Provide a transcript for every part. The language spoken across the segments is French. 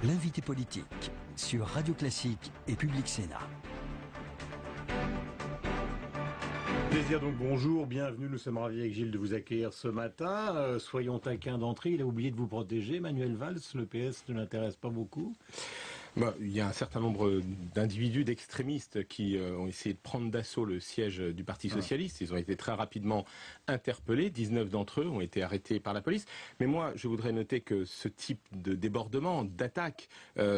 L'invité politique sur Radio Classique et Public Sénat. Plaisir donc, bonjour, bienvenue, nous sommes ravis avec Gilles de vous accueillir ce matin. Soyons taquins d'entrée, il a oublié de vous protéger, Manuel Valls, le PS ne l'intéresse pas beaucoup. Il y a un certain nombre d'individus, d'extrémistes qui ont essayé de prendre d'assaut le siège du Parti Socialiste. Ils ont été très rapidement interpellés. 19 d'entre eux ont été arrêtés par la police. Mais moi, je voudrais noter que ce type de débordement, d'attaque,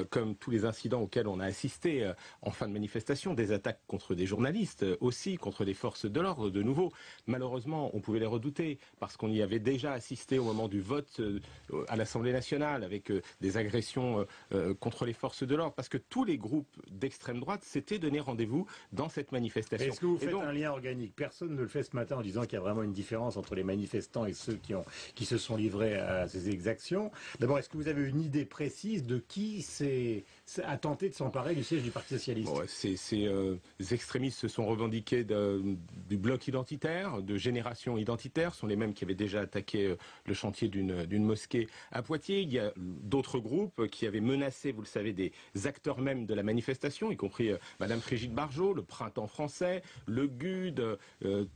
comme tous les incidents auxquels on a assisté en fin de manifestation, des attaques contre des journalistes, aussi contre des forces de l'ordre, de nouveau, malheureusement, on pouvait les redouter parce qu'on y avait déjà assisté au moment du vote à l'Assemblée nationale avec des agressions contre les forces de l'ordre, parce que tous les groupes d'extrême droite s'étaient donné rendez-vous dans cette manifestation. Est-ce que vous faites un lien organique? Personne ne le fait ce matin en disant qu'il y a vraiment une différence entre les manifestants et ceux qui se sont livrés à ces exactions. D'abord, est-ce que vous avez une idée précise de qui a tenté de s'emparer du siège du Parti Socialiste? Ces extrémistes se sont revendiqués du bloc identitaire, de génération identitaire, sont les mêmes qui avaient déjà attaqué le chantier d'une mosquée à Poitiers. Il y a d'autres groupes qui avaient menacé, vous le savez, des acteurs même de la manifestation, y compris Madame Brigitte Bardot, le Printemps français, le GUD,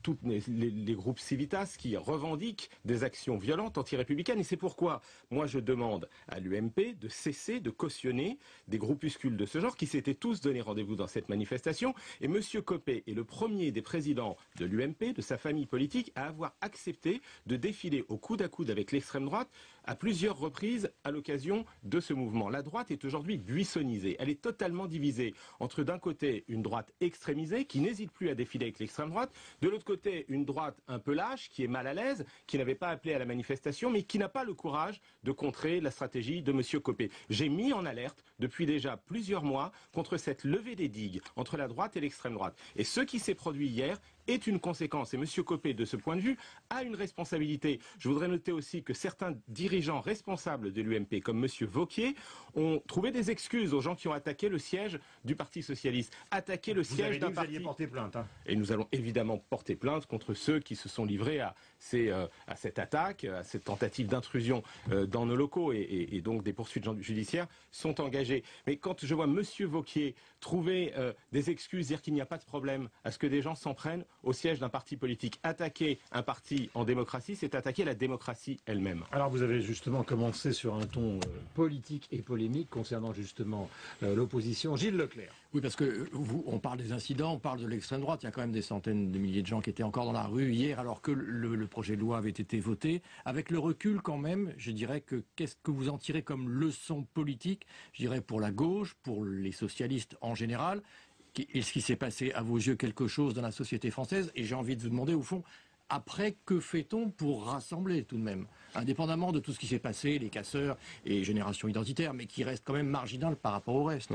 tous les groupes Civitas qui revendiquent des actions violentes anti-républicaines. Et c'est pourquoi moi je demande à l'UMP de cesser de cautionner des groupuscules de ce genre qui s'étaient tous donné rendez-vous dans cette manifestation. Et Monsieur Copé est le premier des présidents de l'UMP, de sa famille politique, à avoir accepté de défiler au coude à coude avec l'extrême droite à plusieurs reprises à l'occasion de ce mouvement. La droite est aujourd'hui buissonnisée. Elle est totalement divisée entre d'un côté une droite extrémisée qui n'hésite plus à défiler avec l'extrême droite, de l'autre côté une droite un peu lâche qui est mal à l'aise, qui n'avait pas appelé à la manifestation mais qui n'a pas le courage de contrer la stratégie de Monsieur Copé. J'ai mis en alerte depuis déjà plusieurs mois contre cette levée des digues entre la droite et l'extrême droite. Et ce qui s'est produit hier est une conséquence. Et M. Copé, de ce point de vue, a une responsabilité. Je voudrais noter aussi que certains dirigeants responsables de l'UMP, comme M. Wauquiez, ont trouvé des excuses aux gens qui ont attaqué le siège du Parti Socialiste. Attaquer le siège d'un parti... Vous alliez porter plainte. Et nous allons évidemment porter plainte contre ceux qui se sont livrés à cette attaque, à cette tentative d'intrusion dans nos locaux. Et donc des poursuites judiciaires sont engagées. Mais quand je vois M. Wauquiez trouver des excuses, dire qu'il n'y a pas de problème à ce que des gens s'en prennent au siège d'un parti politique. Attaquer un parti en démocratie, c'est attaquer la démocratie elle-même. Alors vous avez justement commencé sur un ton politique et polémique concernant justement l'opposition. Gilles Leclerc. Oui, parce que on parle des incidents, on parle de l'extrême droite. Il y a quand même des centaines de milliers de gens qui étaient encore dans la rue hier alors que le projet de loi avait été voté. Avec le recul quand même, je dirais que qu'est-ce que vous en tirez comme leçon politique, je dirais pour la gauche, pour les socialistes en général? Est-ce qu'il s'est passé à vos yeux quelque chose dans la société française? Et j'ai envie de vous demander, au fond, après, que fait-on pour rassembler tout de même? Indépendamment de tout ce qui s'est passé, les casseurs et générations identitaires, mais qui reste quand même marginal par rapport au reste.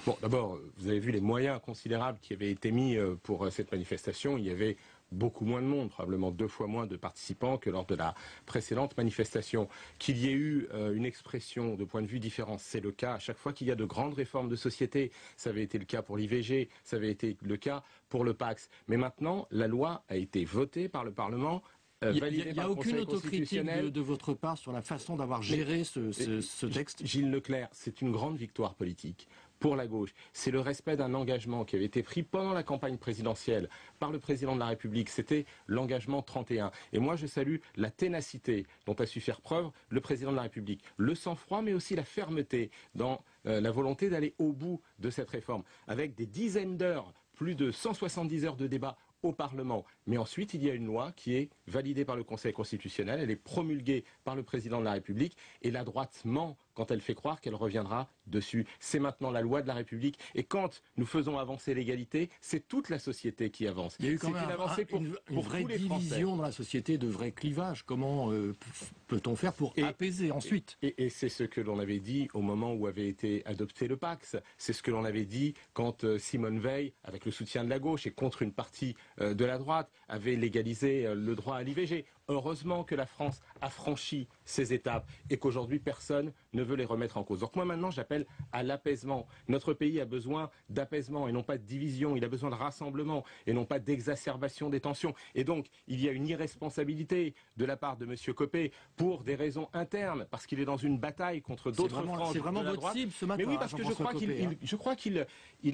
Bon, d'abord, vous avez vu les moyens considérables qui avaient été mis pour cette manifestation. Il y avait beaucoup moins de monde, probablement 2 fois moins de participants que lors de la précédente manifestation. Qu'il y ait eu une expression de point de vue différent, c'est le cas. À chaque fois qu'il y a de grandes réformes de société, ça avait été le cas pour l'IVG, ça avait été le cas pour le PACS. Mais maintenant, la loi a été votée par le Parlement. Il n'y a aucune autocritique de votre part sur la façon d'avoir géré ce texte? Gilles Leclerc, c'est une grande victoire politique pour la gauche. C'est le respect d'un engagement qui avait été pris pendant la campagne présidentielle par le président de la République. C'était l'engagement 31. Et moi, je salue la ténacité dont a su faire preuve le président de la République. Le sang-froid, mais aussi la fermeté dans la volonté d'aller au bout de cette réforme. Avec des dizaines d'heures, plus de 170 heures de débat au Parlement. Mais ensuite, il y a une loi qui est validée par le Conseil constitutionnel, elle est promulguée par le président de la République, et la droite ment quand elle fait croire qu'elle reviendra dessus. C'est maintenant la loi de la République, et quand nous faisons avancer l'égalité, c'est toute la société qui avance. Il y a eu quand même une vraie division dans la société, de vrais clivages. Comment peut-on faire pour apaiser ensuite? Et c'est ce que l'on avait dit au moment où avait été adopté le PACS. C'est ce que l'on avait dit quand Simone Veil, avec le soutien de la gauche et contre une partie de la droite, avait légalisé le droit à l'IVG. Heureusement que la France a franchi ces étapes et qu'aujourd'hui personne ne veut les remettre en cause. Donc moi maintenant j'appelle à l'apaisement. Notre pays a besoin d'apaisement et non pas de division. Il a besoin de rassemblement et non pas d'exacerbation des tensions. Et donc il y a une irresponsabilité de la part de M. Copé pour des raisons internes, parce qu'il est dans une bataille contre d'autres franges. C'est vraiment de la votre droite. cible ce matin. Mais oui, parce que je crois qu'il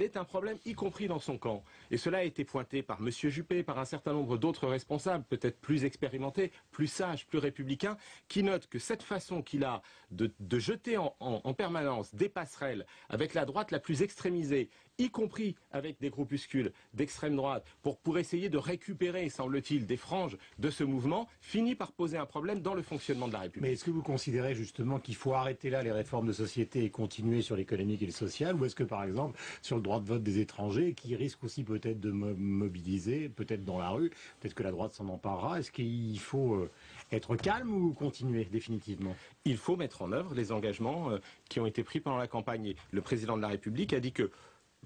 est un problème, y compris dans son camp. Et cela a été pointé par M. Juppé, par un certain nombre d'autres responsables, peut-être plus expérimentés, plus sages, plus républicains, qui notent que cette façon qu'il a de jeter en permanence des passerelles avec la droite la plus extrémisée, y compris avec des groupuscules d'extrême droite, pour essayer de récupérer, semble-t-il, des franges de ce mouvement, finit par poser un problème dans le fonctionnement de la République. Mais est-ce que vous considérez justement qu'il faut arrêter là les réformes de société et continuer sur l'économique et le social, ou est-ce que par exemple sur le droit de vote des étrangers, qui risque aussi peut-être de mobiliser, peut-être dans la rue, peut-être que la droite s'en emparera, est-ce qu'il faut être calme ou continuer définitivement? Il faut mettre en œuvre les engagements qui ont été pris pendant la campagne. Et le président de la République a dit que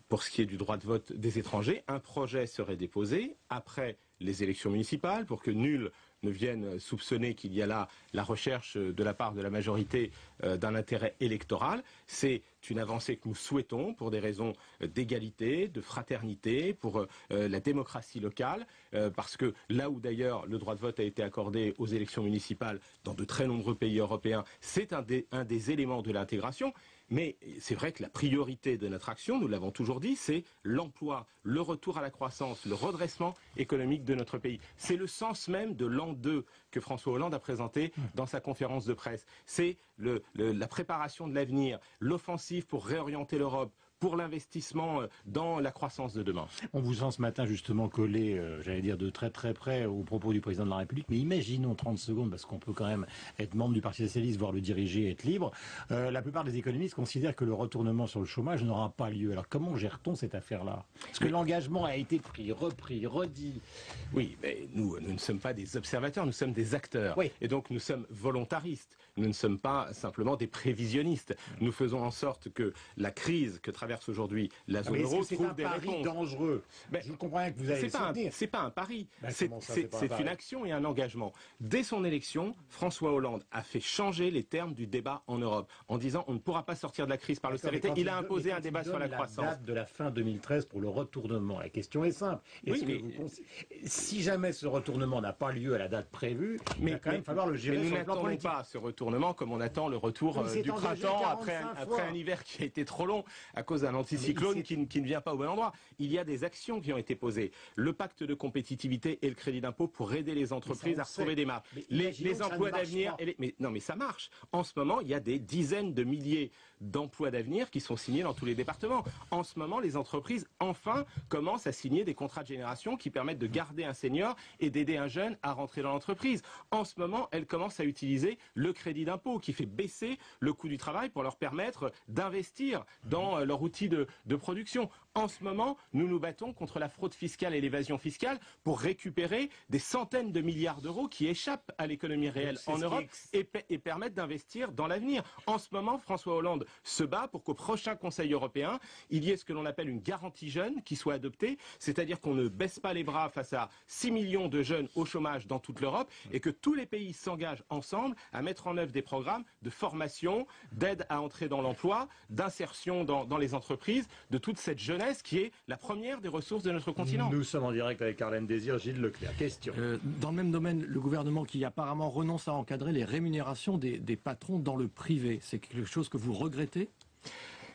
pour ce qui est du droit de vote des étrangers, un projet serait déposé après les élections municipales pour que nul ne vienne soupçonner qu'il y a là la recherche de la part de la majorité d'un intérêt électoral. C'est une avancée que nous souhaitons pour des raisons d'égalité, de fraternité, pour la démocratie locale, parce que là où d'ailleurs le droit de vote a été accordé aux élections municipales dans de très nombreux pays européens, c'est un des éléments de l'intégration. Mais c'est vrai que la priorité de notre action, nous l'avons toujours dit, c'est l'emploi, le retour à la croissance, le redressement économique de notre pays. C'est le sens même de l'an 2 que François Hollande a présenté dans sa conférence de presse. C'est la préparation de l'avenir, l'offensive pour réorienter l'Europe, pour l'investissement dans la croissance de demain. On vous sent ce matin justement collé, j'allais dire de très très près aux propos du président de la République, mais imaginons 30 secondes, parce qu'on peut quand même être membre du Parti socialiste, voire le diriger, être libre. La plupart des économistes considèrent que le retournement sur le chômage n'aura pas lieu. Alors comment gère-t-on cette affaire-là? Parce que l'engagement a été pris, repris, redit. Oui, mais nous ne sommes pas des observateurs, nous sommes des acteurs. Oui. Et donc nous sommes volontaristes. Nous ne sommes pas simplement des prévisionnistes. Nous faisons en sorte que la crise que traverse aujourd'hui la zone euro trouve des réponses. C'est un pari dangereux. Je comprends bien que vous allez soutenir. C'est pas un pari. C'est une action et un engagement. Dès son élection, François Hollande a fait changer les termes du débat en Europe en disant on ne pourra pas sortir de la crise par l'austérité. Il a imposé un débat sur la croissance. La date de la fin 2013 pour le retournement. La question est simple. Si jamais ce retournement n'a pas lieu à la date prévue, il va quand même falloir le gérer sur le plan politique. Nous n'attendons pas ce retournement comme on attend le retour du printemps après un hiver qui a été trop long à cause d'un anticyclone qui ne vient pas au bon endroit. Il y a des actions qui ont été posées. Le pacte de compétitivité et le crédit d'impôt pour aider les entreprises à retrouver des marges. Les emplois d'avenir. Mais ça marche. En ce moment, il y a des dizaines de milliers d'emplois d'avenir qui sont signés dans tous les départements. En ce moment, les entreprises, enfin, commencent à signer des contrats de génération qui permettent de garder un senior et d'aider un jeune à rentrer dans l'entreprise. En ce moment, elles commencent à utiliser le crédit d'impôt qui fait baisser le coût du travail pour leur permettre d'investir dans leur outil de production. En ce moment, nous nous battons contre la fraude fiscale et l'évasion fiscale pour récupérer des centaines de milliards d'euros qui échappent à l'économie réelle en Europe et permettent d'investir dans l'avenir. En ce moment, François Hollande se bat pour qu'au prochain Conseil européen, il y ait ce que l'on appelle une garantie jeune qui soit adoptée, c'est-à-dire qu'on ne baisse pas les bras face à 6 millions de jeunes au chômage dans toute l'Europe et que tous les pays s'engagent ensemble à mettre en œuvre des programmes de formation, d'aide à entrer dans l'emploi, d'insertion dans les entreprises, de toute cette jeunesse qui est la première des ressources de notre continent. Nous sommes en direct avec Arlène Désir, Gilles Leclerc. Question. Dans le même domaine, le gouvernement qui apparemment renonce à encadrer les rémunérations des patrons dans le privé, c'est quelque chose que vous regrettez?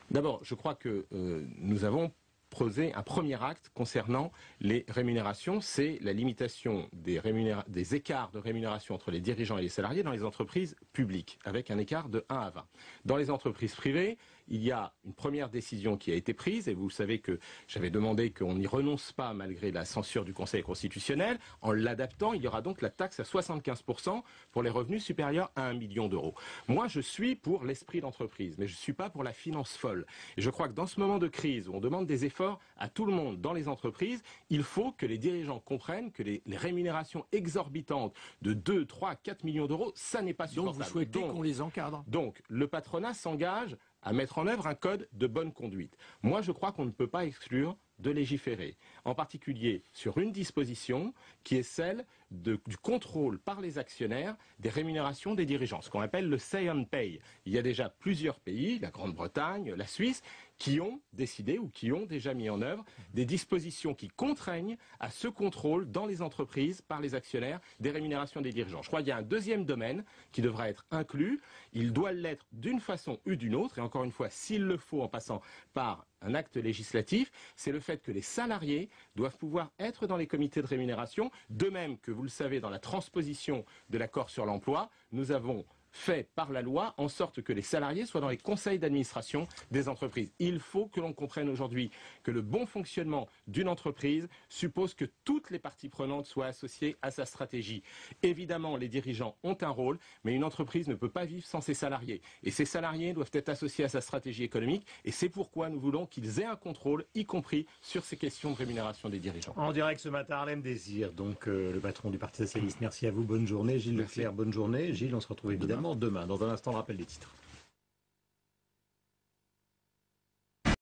D'abord, je crois que nous avons posé un premier acte concernant les rémunérations, c'est la limitation des écarts de rémunération entre les dirigeants et les salariés dans les entreprises publiques, avec un écart de 1 à 20. Dans les entreprises privées, il y a une première décision qui a été prise, et vous savez que j'avais demandé qu'on n'y renonce pas malgré la censure du Conseil constitutionnel. En l'adaptant, il y aura donc la taxe à 75% pour les revenus supérieurs à 1 million d'euros. Moi, je suis pour l'esprit d'entreprise, mais je ne suis pas pour la finance folle. Et je crois que dans ce moment de crise où on demande des efforts à tout le monde dans les entreprises, il faut que les dirigeants comprennent que les rémunérations exorbitantes de 2, 3, 4 millions d'euros, ça n'est pas supportable. Donc vous souhaitez qu'on les encadre? Donc le patronat s'engage à mettre en œuvre un code de bonne conduite. Moi, je crois qu'on ne peut pas exclure de légiférer, en particulier sur une disposition qui est celle du contrôle par les actionnaires des rémunérations des dirigeants, ce qu'on appelle le say on pay. Il y a déjà plusieurs pays, la Grande-Bretagne, la Suisse, qui ont décidé ou qui ont déjà mis en œuvre des dispositions qui contraignent à ce contrôle dans les entreprises par les actionnaires des rémunérations des dirigeants. Je crois qu'il y a un deuxième domaine qui devra être inclus. Il doit l'être d'une façon ou d'une autre, et encore une fois, s'il le faut, en passant par un acte législatif, c'est le fait que les salariés doivent pouvoir être dans les comités de rémunération, de même que, vous le savez, dans la transposition de l'accord sur l'emploi, nous avons fait par la loi en sorte que les salariés soient dans les conseils d'administration des entreprises. Il faut que l'on comprenne aujourd'hui que le bon fonctionnement d'une entreprise suppose que toutes les parties prenantes soient associées à sa stratégie. Évidemment, les dirigeants ont un rôle, mais une entreprise ne peut pas vivre sans ses salariés. Et ces salariés doivent être associés à sa stratégie économique, et c'est pourquoi nous voulons qu'ils aient un contrôle, y compris sur ces questions de rémunération des dirigeants. En direct ce matin, Harlem Désir, donc le patron du Parti Socialiste. Merci à vous, bonne journée. Gilles Leclerc, bonne journée. Gilles, on se retrouve évidemment demain. Dans un instant, le rappel des titres.